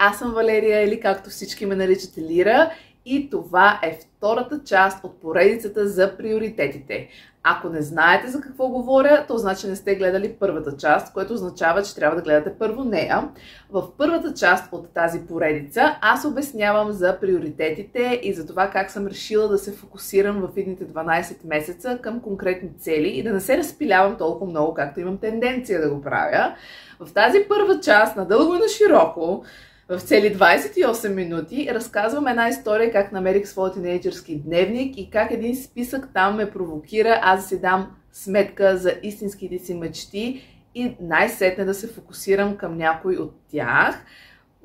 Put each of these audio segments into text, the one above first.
аз съм Валерия или както всички ме наричат Лира и това е втората част от поредицата за приоритетите. Ако не знаете за какво говоря, то значи не сте гледали първата част, което означава, че трябва да гледате първо нея. В първата част от тази поредица аз обяснявам за приоритетите и за това как съм решила да се фокусирам в идните 12 месеца към конкретни цели и да не се разпилявам толкова много, както имам тенденция да го правя. В тази първа част, надълго и на широко, в цели 28 минути разказвам една история как намерих своя тинейджърски дневник и как един списък там ме провокира аз да си дам сметка за истинските си мечти и най-сетне да се фокусирам към някой от тях.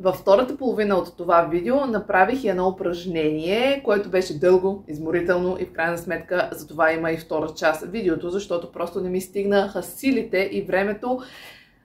Във втората половина от това видео направих и едно упражнение, което беше дълго, изморително и в крайна сметка за това има и втора част видеото, защото просто не ми стигнаха силите и времето,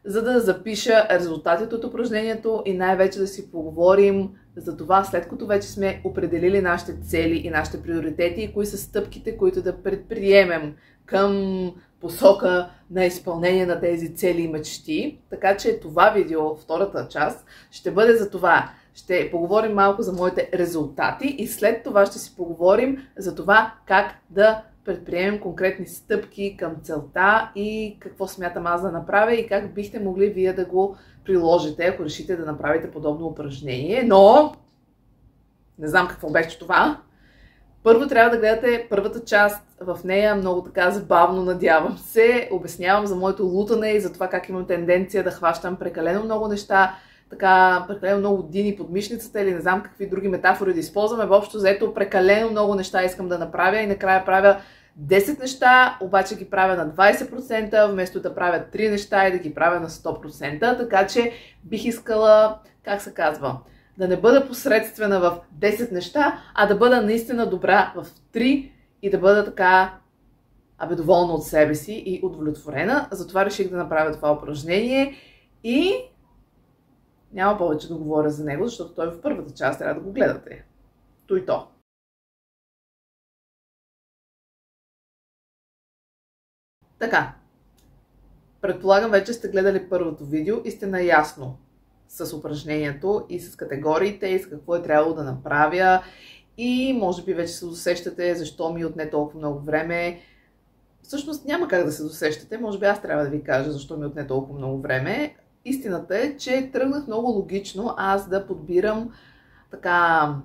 за да запиша резултатите от упражнението и най-вече да си поговорим за това, след като вече сме определили нашите цели и нашите приоритети и кои са стъпките, които да предприемем към посока на изпълнение на тези цели и мечти. Така че това видео, втората част, ще бъде за това. Ще поговорим малко за моите резултати и след това ще си поговорим за това как да предприемем конкретни стъпки към целта и какво смятам аз да направя и как бихте могли вие да го приложите, ако решите да направите подобно упражнение. Но не знам какво беше това. Първо трябва да гледате първата част, в нея много така забавно, надявам се. Обяснявам за моето лутане и за това как имам тенденция да хващам прекалено много неща, така прекалено много дини под мишницата или не знам какви други метафори да използваме. Въобще взето прекалено много неща искам да направя и накрая правя 10 неща, обаче ги правя на 20%, вместо да правя 3 неща и да ги правя на 100%. Така че бих искала, как се казва, да не бъда посредствена в 10 неща, а да бъда наистина добра в 3 и да бъда така доволна от себе си и удовлетворена. Затова реших да направя това упражнение и няма повече да говоря за него, защото той в първата част трябва да го гледате. То и то. Така, предполагам вече сте гледали първото видео и сте наясно с упражнението и с категориите и с какво е трябвало да направя и може би вече се досещате защо ми отне толкова много време. Всъщност няма как да се досещате, може би аз трябва да ви кажа защо ми отне толкова много време. Истината е, че тръгнах много логично аз да подбирам така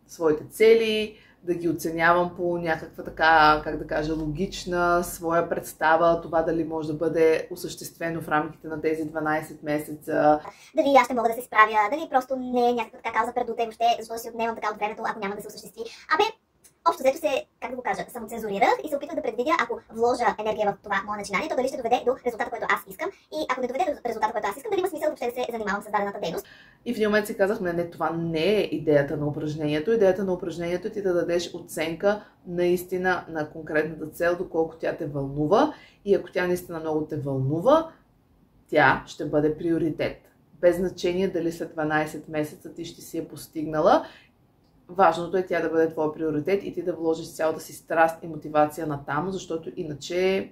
своите цели, да ги оценявам по някаква така, как да кажа, логична своя представа, това дали може да бъде осъществено в рамките на тези 12 месеца. Дали аз ще мога да се справя, дали просто не е някаква така кауза пред оте въобще, защото си отнемам така от времето, ако няма да се осъществи. Общо взето се, как да го кажа, самоцензурирах и се опитвах да предвидя, ако вложа енергия в това мое начинание, то дали ще доведе до резултата, който аз искам. И ако не доведе до резултата, който аз искам, дали има смисъл въобще да се занимавам с дадената дейност. И в един момент си казахме, не, това не е идеята на упражнението. Идеята на упражнението е ти да дадеш оценка наистина на конкретната цел, доколко тя те вълнува. И ако тя наистина много те вълнува, тя ще бъде приоритет. Без значение дали след 12 месеца ти ще си я постигнала. Важното е тя да бъде твой приоритет и ти да вложиш цялата си страст и мотивация на там, защото иначе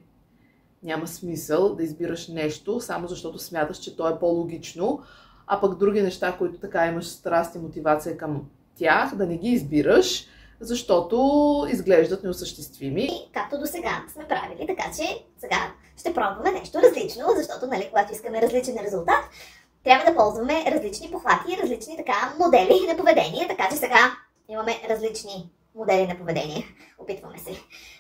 няма смисъл да избираш нещо, само защото смяташ, че то е по-логично, а пък други неща, които така имаш страст и мотивация към тях, да не ги избираш, защото изглеждат неосъществими. И както до сега сме правили, така че сега ще пробваме нещо различно, защото, нали, когато искаме различен резултат, трябва да ползваме различни похвати, различни така модели на поведение, така че сега имаме различни модели на поведение. Опитваме се.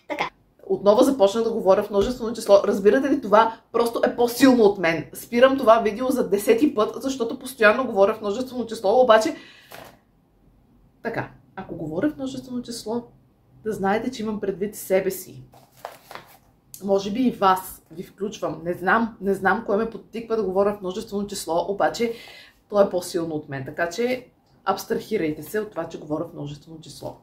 Така. Отново започнах да говоря в множествено число. Разбирате ли, това просто е по-силно от мен. Спирам това видео за 10-ти път, защото постоянно говоря в множествено число, обаче така, ако говоря в множествено число, да знаете, че имам предвид себе си. Може би и вас ви включвам. Не знам кое ме подтиква да говоря в множествено число, обаче то е по-силно от мен. Така че абстрахирайте се от това, че говоря в множествено число.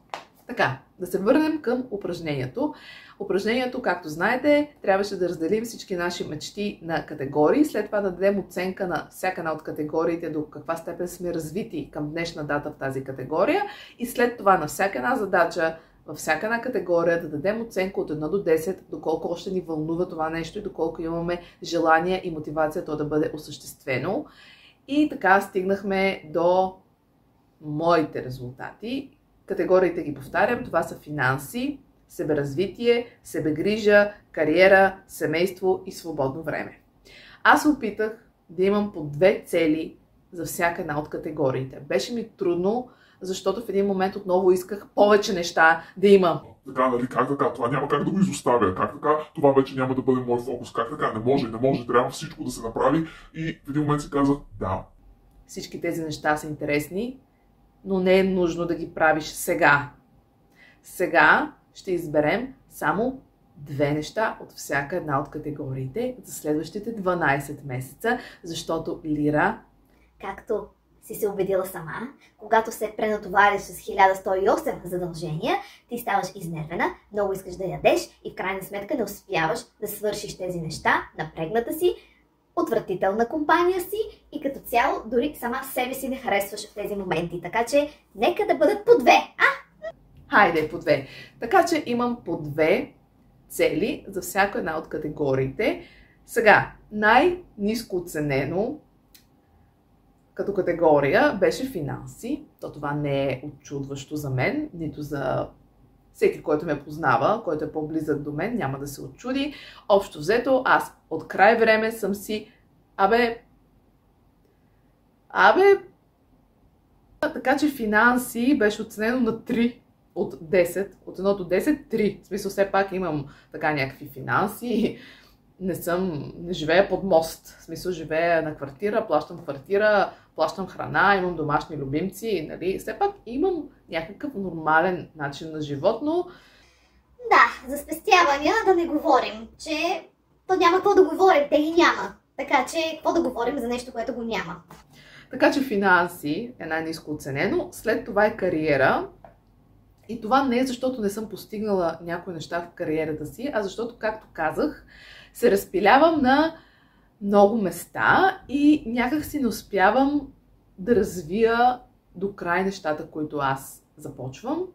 Така, да се върнем към упражнението. Упражнението, както знаете, трябваше да разделим всички наши мечти на категории, след това да дадем оценка на всяка една от категориите, до каква степен сме развити към днешна дата в тази категория и след това на всяка една задача, във всяка една категория да дадем оценка от 1 до 10, доколко още ни вълнува това нещо и доколко имаме желание и мотивация то да бъде осъществено. И така стигнахме до моите резултати. Категориите ги повтарям. Това са финанси, себеразвитие, себегрижа, кариера, семейство и свободно време. Аз се опитах да имам по 2 цели за всяка една от категориите. Беше ми трудно, защото в един момент отново исках повече неща да имам. Така, нали, как така? Това няма как да го изоставя. Как така? Това вече няма да бъде мой фокус. Как така? Не може. Трябва всичко да се направи. И в един момент си казах, да. Всички тези неща са интересни, но не е нужно да ги правиш сега. Сега ще изберем само 2 неща от всяка една от категориите за следващите 12 месеца, защото Лира, както си се убедила сама, когато се пренатовариш с 1108 задължения, ти ставаш изнервена, много искаш да ядеш и в крайна сметка не успяваш да свършиш тези неща, напрегната си, отвратителна компания си и като цяло дори сама себе си не харесваш в тези моменти. Така че нека да бъдат по 2, Хайде, по 2. Така че имам по 2 цели за всяка една от категориите. Сега, най-ниско оценено като категория беше финанси. То това не е очудващо за мен, нито за всеки, който ме познава, който е по-близък до мен, няма да се очуди. Общо взето, аз от край време съм си така че финанси беше оценено на 3 от 10. От 1 до 10, 3. В смисъл, все пак имам така някакви финанси. Не живея под мост. В смисъл, живея на квартира, плащам храна, имам домашни любимци, нали? Все пак имам някакъв нормален начин на живот, но... Да, за спестявания да не говорим, че то няма какво да говорим, те ги няма. Така че, какво да говорим за нещо, което го няма? Така че финанси е най-ниско оценено, след това е кариера. И това не е защото не съм постигнала някои неща в кариерата си, а защото, както казах, се разпилявам на много места и някак си не успявам да развия до край нещата, които аз започвам.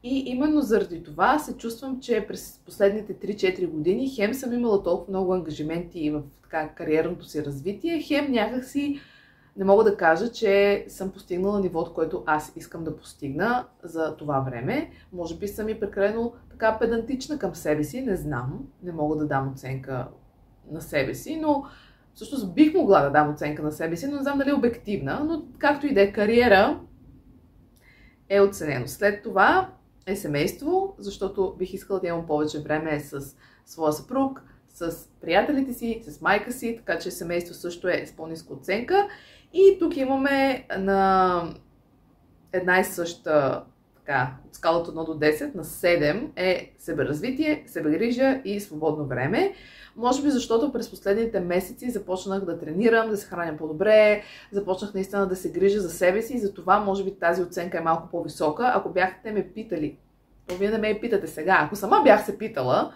И именно заради това се чувствам, че през последните 3-4 години хем съм имала толкова много ангажименти в кариерното си развитие, хем някак си не мога да кажа, че съм постигнала нивото, което аз искам да постигна за това време. Може би съм и прекалено така педантична към себе си, не знам. Не мога да дам оценка на себе си, но всъщност бих могла да дам оценка на себе си, но не знам дали е обективна. Но както и да е, кариера е оценено. След това е семейство, защото бих искала да имам повече време с своя съпруг, с приятелите си, с майка си, така че семейство също е с по-ниска оценка. И тук имаме на една и съща, така, от скалата 1 до 10, на 7 е себеразвитие, себегрижа и свободно време. Може би защото през последните месеци започнах да тренирам, да се храня по-добре, започнах наистина да се грижа за себе си и затова може би тази оценка е малко по-висока. Ако бяхте ме питали, но вие не ме питате сега, ако сама бях се питала,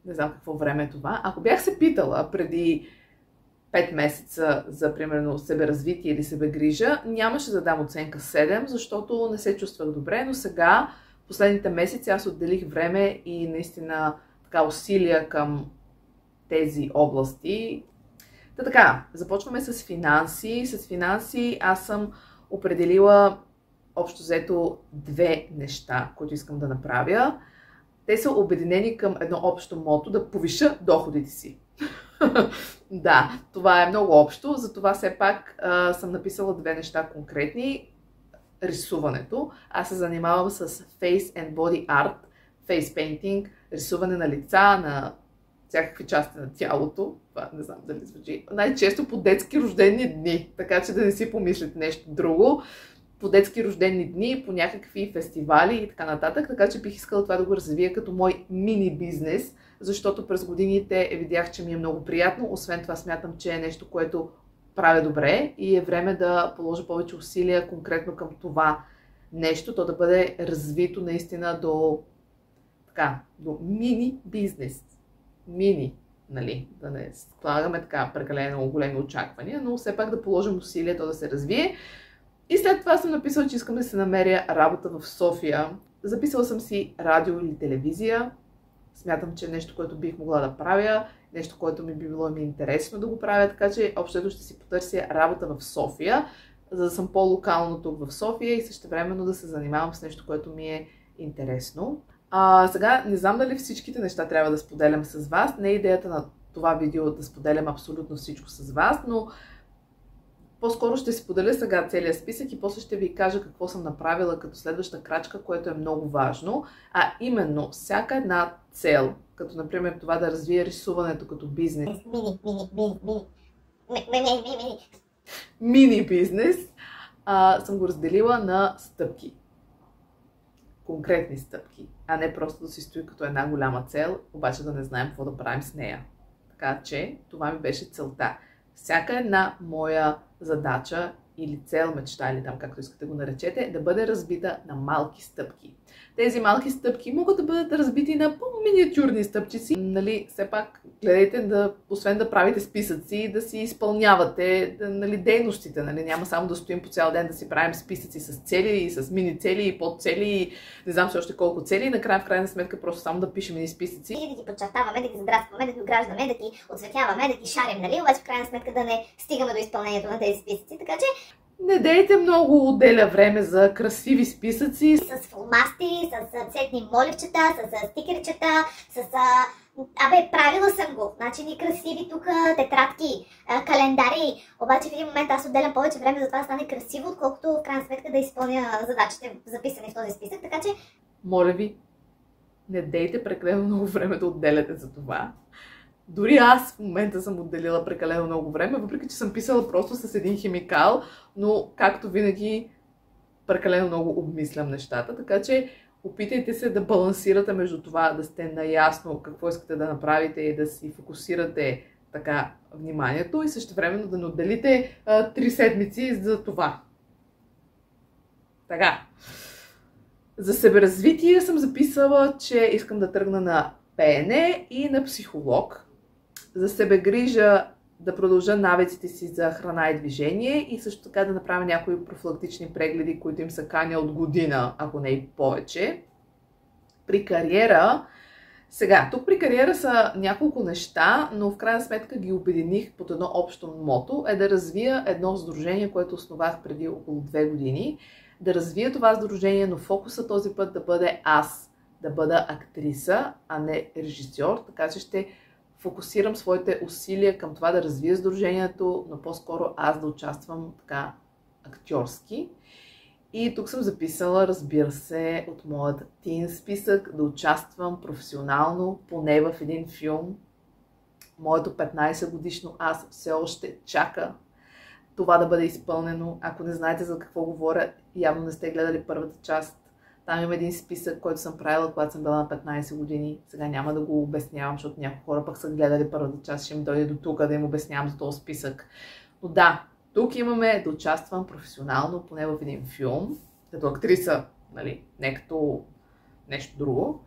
не знам какво време е това, ако бях се питала преди 5 месеца за, примерно, себеразвитие или себегрижа, нямаше да дам оценка 7, защото не се чувствах добре, но сега, последните месеци, аз отделих време и наистина така усилия към тези области. Така, започваме с финанси. С финанси аз съм определила общо взето 2 неща, които искам да направя. Те са обединени към едно общо мото да повиша доходите си. Да, това е много общо, затова все пак съм написала 2 неща конкретни. Рисуването. Аз се занимавам с Face and Body Art, Face Painting, рисуване на лица, на всякакви части на тялото. Това не знам дали звучи. Най-често по детски рождени дни, така че да не си помислите нещо друго. По детски рождени дни, по някакви фестивали и така нататък, така че бих искала това да го развия като мой мини бизнес, защото през годините видях, че ми е много приятно. Освен това смятам, че е нещо, което правя добре и е време да положа повече усилия конкретно към това нещо, то да бъде развито наистина до мини бизнес. Мини, нали, да не слагаме така прекалено големи очаквания, но все пак да положим усилия то да се развие. И след това съм написала, че искам да се намеря работа в София. Записала съм си радио или телевизия. смятам, че е нещо, което бих могла да правя, нещо, което ми би било ми интересно да го правя, така че общо ще си потърся работа в София, за да съм по-локално тук в София и същевременно да се занимавам с нещо, което ми е интересно. Сега не знам дали всичките неща трябва да споделям с вас. Не е идеята на това видео да споделям абсолютно всичко с вас, но по-скоро ще споделя сега целият списък и после ще ви кажа какво съм направила като следваща крачка, което е много важно. А именно, всяка една цел, като например това да развия рисуването като бизнес. Мини бизнес, съм го разделила на стъпки. Конкретни стъпки, а не просто да си стои като една голяма цел, обаче да не знаем какво да правим с нея. Така че това ми беше целта. Всяка една моя задача или цел, мечта, или там както искате го наречете, да бъде разбита на малки стъпки. Тези малки стъпки могат да бъдат разбити на по-миниатюрни стъпчици. Нали, все пак гледайте освен да правите списъци, да си изпълнявате дейностите. Нали, няма само да стоим по цял ден да си правим списъци с цели, и с мини цели, и подцели, и не знам си още колко цели. И накрая в крайна сметка просто само да пишем мини списъци. И да ги подчертаваме, да ги задраскваме, да ги ограждаме, да ги отсветяваме, да ги шарим, нали? Обаче в крайна сметка да не стигаме до изпълнението на тези списъци. Така че не дейте много отделя време за красиви списъци. С фломастери, с цветни моливчета, с стикерчета, правила съм го. Значи ни красиви тук тетрадки, календари. Обаче в един момент аз отделям повече време за това да стане красиво, отколкото в крайна сметка да изпълня задачите, записани в този списък. Така че моля ви, не дейте прекалено много време да отделяте за това. Дори аз в момента съм отделила прекалено много време, въпреки че съм писала просто с един химикал, но както винаги прекалено много обмислям нещата, така че опитайте се да балансирате между това, да сте наясно какво искате да направите и да си фокусирате така вниманието и същевременно да не отделите 3 седмици за това. Така. За себеразвитие съм записала, че искам да тръгна на пеене и на психолог. За себегрижа да продължа навиците си за храна и движение и също така да направя някои профилактични прегледи, които им са каня от година, ако не и повече. При кариера, тук при кариера са няколко неща, но в крайна сметка ги обединих под едно общо мото, да развия едно сдружение, което основах преди около 2 години. Да развия това сдружение, но фокуса този път да бъде аз, да бъда актриса, а не режисьор, така че ще фокусирам своите усилия към това да развия сдружението, но по-скоро аз да участвам така актьорски. И тук съм записала, разбира се, от моят тин списък да участвам професионално, поне в един филм. Моето 15-годишно аз все още чака това да бъде изпълнено. Ако не знаете за какво говоря, явно не сте гледали първата част. Там има един списък, който съм правила, когато съм била на 15 години. Сега няма да го обяснявам, защото някои хора пък са гледали първата част, ще им дойде до тук да им обяснявам за този списък. Но да, тук имаме да участвам професионално, поне в един филм, като актриса, нали, не като нещо друго.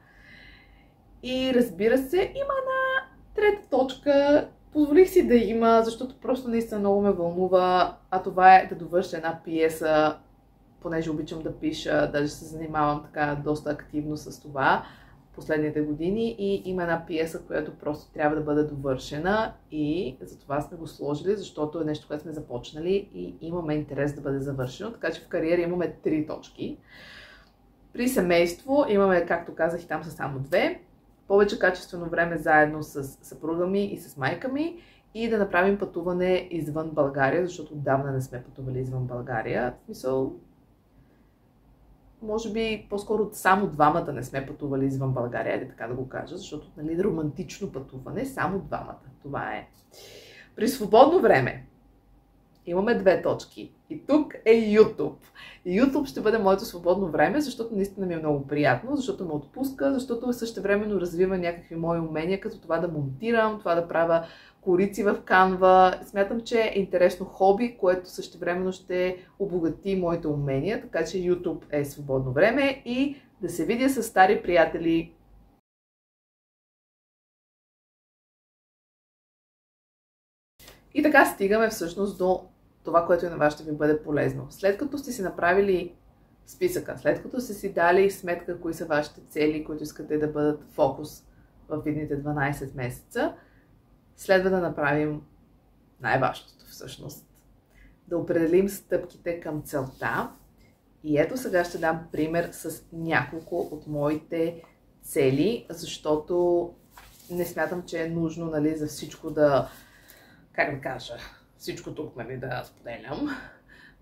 И разбира се, има една трета точка. Позволих си да има, защото просто наистина много ме вълнува, а това е да довърша една пиеса, понеже обичам да пиша, даже се занимавам така доста активно с това последните години и има една пиеса, която просто трябва да бъде довършена и за това сме го сложили, защото е нещо, което сме започнали и имаме интерес да бъде завършено, така че в кариера имаме 3 точки. При семейство имаме, както казах, и там са само 2. Повече качествено време заедно с съпруга ми и с майка ми и да направим пътуване извън България, защото отдавна не сме пътували извън България. В смисъл, може би по-скоро само двамата не сме пътували извън България, айде така да го кажа, защото нали, романтично пътуване, само двамата. Това е. При свободно време имаме 2 точки. И тук е YouTube. И YouTube ще бъде моето свободно време, защото наистина ми е много приятно, защото ме отпуска, защото същевременно развива някакви мои умения, като това да монтирам, това да правя корици в Canva. Смятам, че е интересно хобби, което същевременно ще обогати моите умения, така че YouTube е свободно време и да се видя с стари приятели. И така стигаме всъщност до това, което и на вас ще ви бъде полезно. След като сте си направили списъка, след като сте си дали сметка кои са вашите цели, които искате да бъдат фокус в едните 12 месеца, следва да направим най-важното всъщност. Да определим стъпките към целта. И ето сега ще дам пример с няколко от моите цели, защото не смятам, че е нужно, нали, за всичко да, как да кажа, всичко тук, нали, да споделям,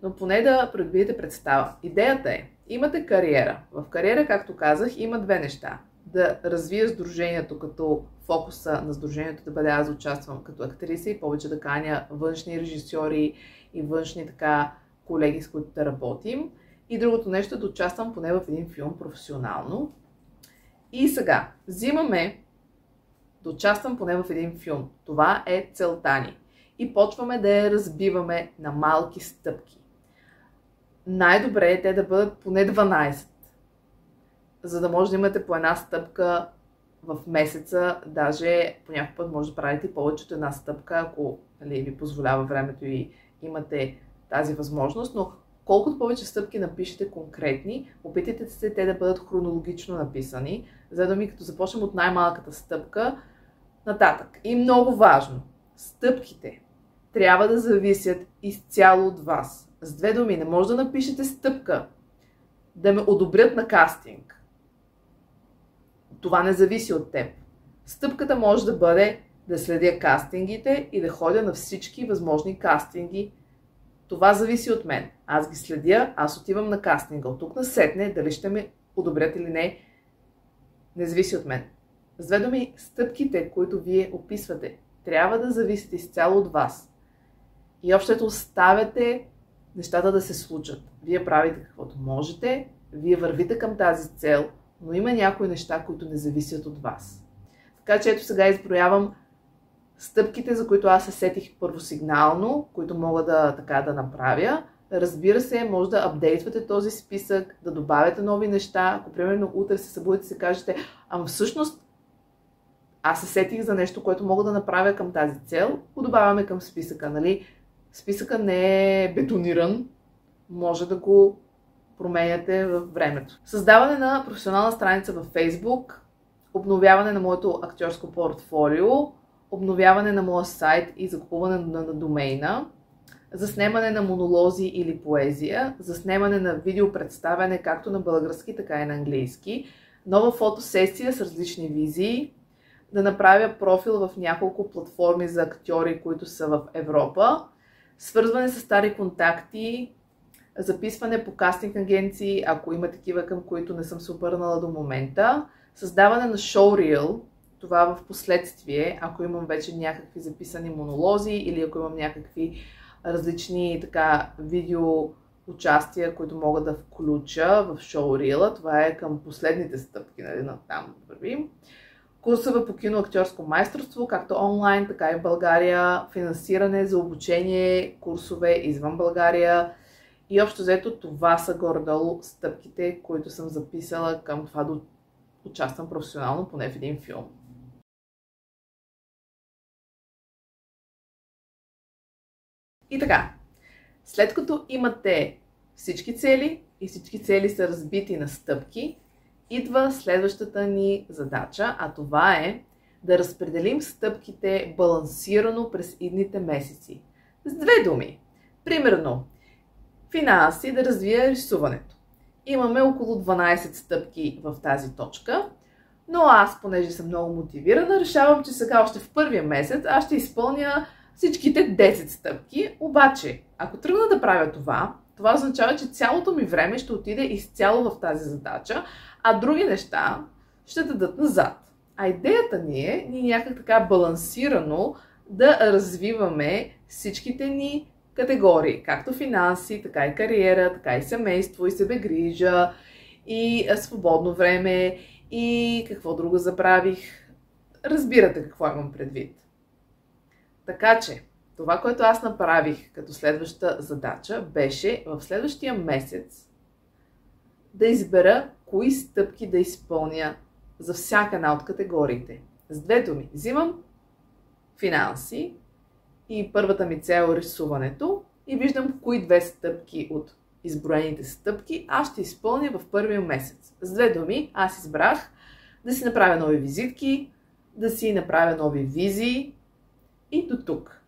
но поне да придобиете представа. Идеята е, имате кариера. В кариера, както казах, има две неща. Да развия сдружението, като фокуса на сдружението да бъде аз да участвам като актриса и повече да каня външни режисьори и външни така колеги, с които да работим. И другото нещо е да участвам поне в един филм професионално. И сега, взимаме да участвам поне в един филм. Това е целта ни. И почваме да я разбиваме на малки стъпки. Най-добре е те да бъдат поне 12. За да може да имате по една стъпка в месеца. Даже по някакъв път може да правите повече от една стъпка, ако, нали, ви позволява времето и имате тази възможност. Но колкото повече стъпки напишете конкретни, опитайте се те да бъдат хронологично написани, за да ми като започнем от най-малката стъпка нататък. И много важно, стъпките трябва да зависят изцяло от вас. С две думи, не може да напишете стъпка да ме одобрят на кастинг. Това не зависи от теб. Стъпката може да бъде да следя кастингите и да ходя на всички възможни кастинги. Това зависи от мен. Аз ги следя, аз отивам на кастинга. От тук насетне, дали ще ме одобрят или не зависи от мен. С две думи, стъпките, които вие описвате, трябва да зависят изцяло от вас. И общото оставяте нещата да се случат. Вие правите каквото можете, вие вървите към тази цел, но има някои неща, които не зависят от вас. Така че ето сега изброявам стъпките, за които аз се сетих първосигнално, които мога да направя. Разбира се, може да апдейтвате този списък, да добавяте нови неща. Ако примерно утре се събудите и се кажете, ама всъщност аз се сетих за нещо, което мога да направя към тази цел, го добавяме към списъка, нали? Списъка не е бетониран, може да го променяте във времето. Създаване на професионална страница във Facebook, обновяване на моето актьорско портфолио, обновяване на моя сайт и закупуване на домейна, заснемане на монолози или поезия, заснемане на видеопредставяне както на български, така и на английски, нова фотосесия с различни визии, да направя профил в няколко платформи за актьори, които са в Европа, свързване с стари контакти, записване по кастинг агенции, ако има такива, към които не съм се обърнала до момента, създаване на шоурил, това в последствие, ако имам вече някакви записани монолози или ако имам някакви различни така видео участия, които мога да включа в шоурила, това е към последните стъпки, нали, там вървим. Курсове по киноактьорско майсторство, както онлайн, така и в България, финансиране за обучение, курсове извън България. И общо взето това са горе-долу стъпките, които съм записала към това да участвам професионално поне в един филм. И така, след като имате всички цели и всички цели са разбити на стъпки, идва следващата ни задача, а това е да разпределим стъпките балансирано през идните месеци. С две думи. Примерно, финанси да развия рисуването. Имаме около 12 стъпки в тази точка, но аз, понеже съм много мотивирана, решавам, че сега още в първия месец аз ще изпълня всичките 10 стъпки. Обаче, ако тръгна да правя това означава, че цялото ми време ще отиде изцяло в тази задача, а други неща ще дадат назад. А идеята ни е някак така балансирано да развиваме всичките ни категории, както финанси, така и кариера, така и семейство, и себегрижа, и свободно време, и какво друго забравих. Разбирате какво имам предвид. Така че, това, което аз направих като следваща задача, беше в следващия месец да избера кои стъпки да изпълня за всяка една от категориите. С две думи, взимам финанси и първата ми цел е рисуването и виждам кои две стъпки от изброените стъпки аз ще изпълня в първия месец. С две думи, аз избрах да си направя нови визитки, да си направя нови визии и до тук.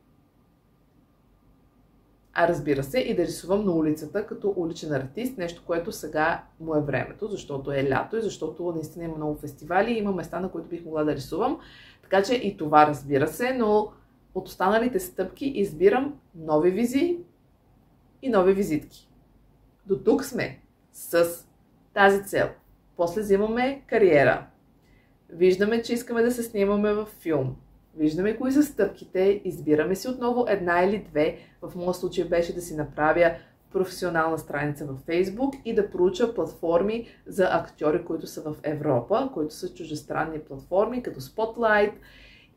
А разбира се, и да рисувам на улицата като уличен артист, нещо, което сега му е времето, защото е лято и защото наистина има много фестивали и има места, на които бих могла да рисувам. Така че и това, разбира се, но от останалите стъпки избирам нови визии и нови визитки. До тук сме с тази цел. После взимаме кариера. Виждаме, че искаме да се снимаме във филм. Виждаме кои са стъпките, избираме си отново една или две. В моят случай беше да си направя професионална страница във Facebook и да проуча платформи за актьори, които са в Европа, които са чуждестранни платформи, като Spotlight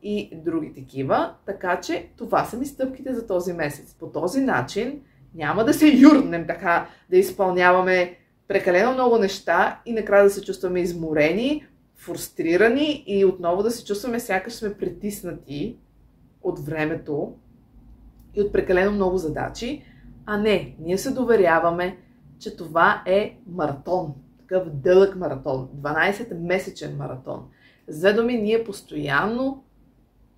и други такива. Така че това са ми стъпките за този месец. По този начин няма да се юрнем така, да изпълняваме прекалено много неща и накрая да се чувстваме изморени, фрустрирани и отново да се чувстваме сякаш сме притиснати от времето и от прекалено много задачи. А не, ние се доверяваме, че това е маратон. Такъв дълъг маратон. 12-месечен маратон. За думи, ние постоянно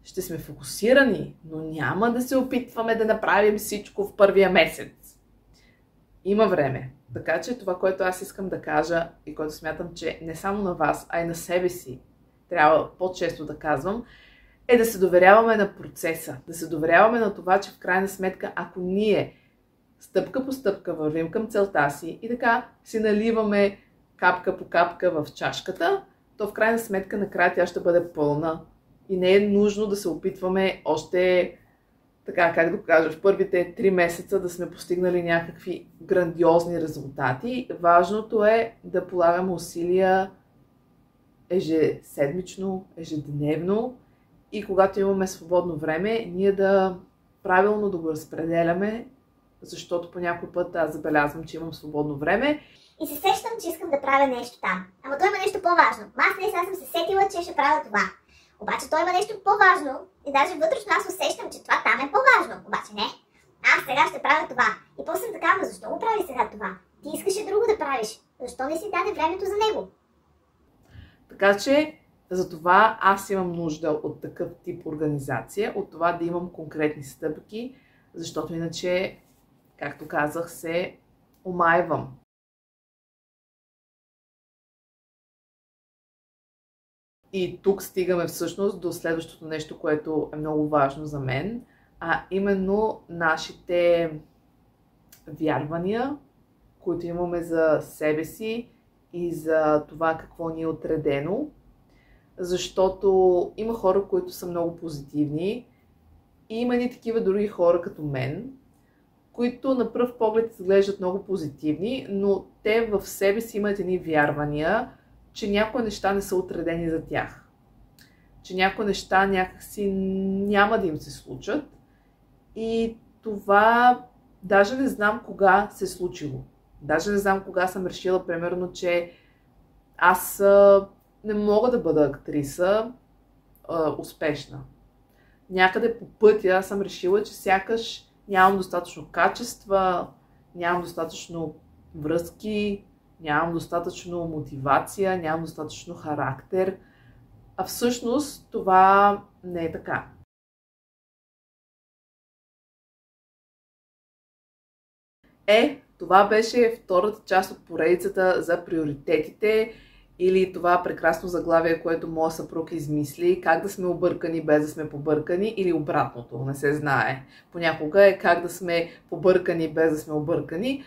ще сме фокусирани, но няма да се опитваме да направим всичко в първия месец. Има време. Така че това, което аз искам да кажа и което смятам, че не само на вас, а и на себе си трябва по-често да казвам, е да се доверяваме на процеса. Да се доверяваме на това, че в крайна сметка, ако ние стъпка по стъпка вървим към целта си и така си наливаме капка по капка в чашката, то в крайна сметка накрая тя ще бъде пълна и не е нужно да се опитваме още, така как да кажа, в първите 3 месеца да сме постигнали някакви грандиозни резултати. Важното е да полагаме усилия ежеседмично, ежедневно и когато имаме свободно време, ние да правилно да го разпределяме, защото по някой път аз забелязвам, че имам свободно време. И се сещам, че искам да правя нещо там. Ама той има нещо по-важно. Аз не сега съм се сетила, че ще правя това. Обаче той има нещо по-важно и даже вътрешно аз усещам, че това там е по-важно. Обаче не. Аз сега ще правя това. И после съм така, ама защо го прави сега това? Ти искаше друго да правиш. Защо не си даде времето за него? Така че, затова аз имам нужда от такъв тип организация, от това да имам конкретни стъпки, защото иначе, както казах, се омайвам. И тук стигаме всъщност до следващото нещо, което е много важно за мен, а именно нашите вярвания, които имаме за себе си и за това какво ни е отредено. Защото има хора, които са много позитивни и има и такива други хора като мен, които на пръв поглед изглеждат много позитивни, но те в себе си имат едни вярвания, че някои неща не са отредени за тях. Че някои неща някакси няма да им се случат. И това даже не знам кога се е случило. Даже не знам кога съм решила, примерно, че аз не мога да бъда актриса успешна. Някъде по пътя съм решила, че сякаш нямам достатъчно качества, нямам достатъчно връзки, нямам достатъчно мотивация, нямам достатъчно характер. А всъщност това не е така. Това беше втората част от поредицата за приоритетите или това прекрасно заглавие, което моя съпруг измисли, как да сме объркани без да сме побъркани или обратното, не се знае. Понякога е как да сме побъркани без да сме объркани.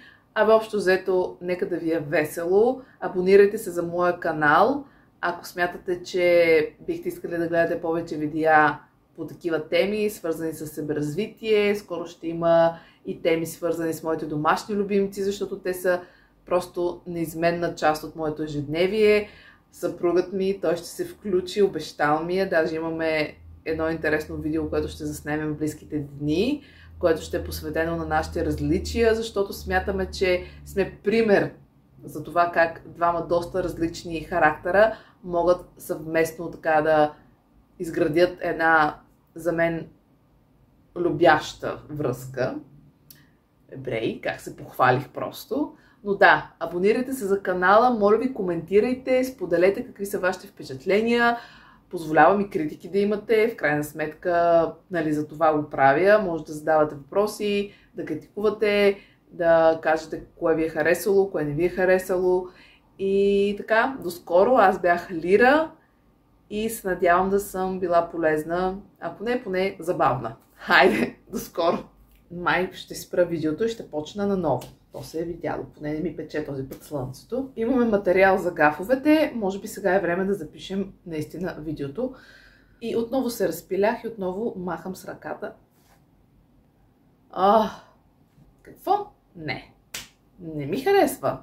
Общо взето, нека да ви е весело. Абонирайте се за моя канал, ако смятате, че бихте искали да гледате повече видеа по такива теми, свързани с себеразвитие. Скоро ще има и теми, свързани с моите домашни любимци, защото те са просто неизменна част от моето ежедневие. Съпругът ми, той ще се включи, обещал ми е. Даже имаме едно интересно видео, което ще заснемем в близките дни, което ще е посветено на нашите различия, защото смятаме, че сме пример за това как двама доста различни характера могат съвместно така да изградят една, за мен, любяща връзка. Ебрей, как се похвалих просто. Но да, абонирайте се за канала, моля ви, коментирайте, споделете какви са вашите впечатления, Позволявам и критики да имате, в крайна сметка, нали, за това го правя. Може да задавате въпроси, да критикувате, да кажете кое ви е харесало, кое не ви е харесало. И така, доскоро аз бях Лира и се надявам да съм била полезна, ако не, поне забавна. Хайде, до скоро! Май ще спра видеото и ще почна наново. То се е видяло, поне не ми пече този път слънцето. Имаме материал за гафовете, може би сега е време да запишем наистина видеото. И отново се разпилях и отново махам с ръката. Какво? Не. Не ми харесва.